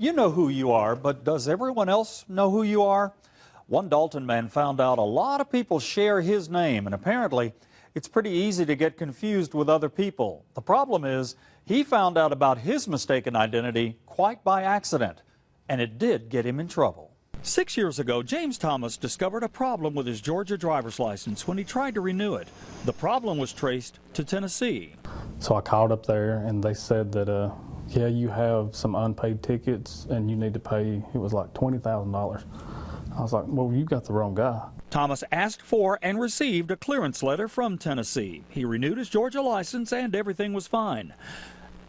You know who you are, but does everyone else know who you are? One Dalton man found out a lot of people share his name, and apparently it's pretty easy to get confused with other people. The problem is he found out about his mistaken identity quite by accident, and it did get him in trouble. 6 years ago, James Thomas discovered a problem with his Georgia driver's license when he tried to renew it. The problem was traced to Tennessee. So I called up there and they said that, yeah, you have some unpaid tickets and you need to pay, it was like $20,000. I was like, well, you got the wrong guy. Thomas asked for and received a clearance letter from Tennessee. He renewed his Georgia license and everything was fine.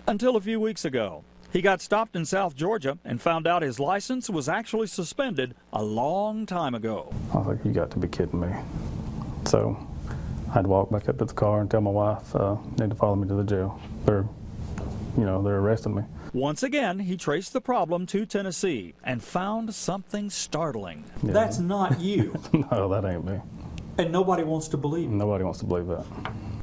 Until a few weeks ago. He got stopped in South Georgia and found out his license was actually suspended a long time ago. I was like, you got to be kidding me. So I had to walk back up to the car and tell my wife, need to follow me to the jail. They're arresting me. Once again, he traced the problem to Tennessee and found something startling. Yeah. That's not you. No, that ain't me. And nobody wants to believe it. Nobody wants to believe that.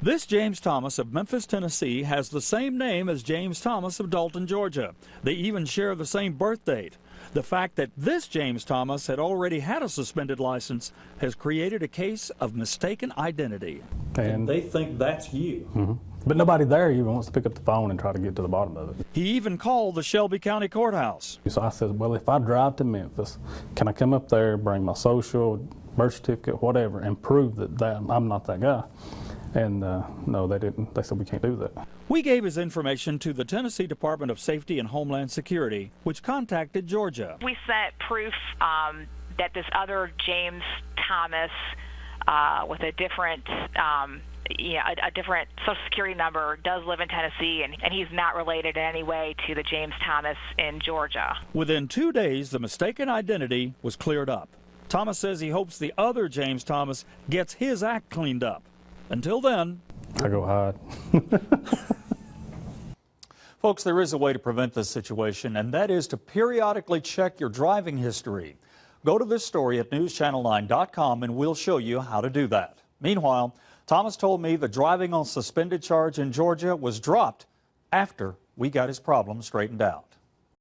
This James Thomas of Memphis, Tennessee has the same name as James Thomas of Dalton, Georgia. They even share the same birth date. The fact that this James Thomas had already had a suspended license has created a case of mistaken identity. And they think that's you. Mm-hmm. But nobody there even wants to pick up the phone and try to get to the bottom of it. He even called the Shelby County courthouse. So I said, well, if I drive to Memphis, can I come up there, bring my social, birth certificate, whatever, and prove that I'm not that guy? And no, they didn't. They said we can't do that. We gave his information to the Tennessee Department of Safety and Homeland Security, which contacted Georgia. We sent proof that this other James Thomas with a different a different Social Security number does live in Tennessee, and he's not related in any way to the James Thomas in Georgia. Within 2 days, the mistaken identity was cleared up. Thomas says he hopes the other James Thomas gets his act cleaned up. Until then, I go hide. Folks, there is a way to prevent this situation, and that is to periodically check your driving history. Go to this story at NewsChannel9.com and we'll show you how to do that. Meanwhile, Thomas told me the driving on suspended charge in Georgia was dropped after we got his problem straightened out.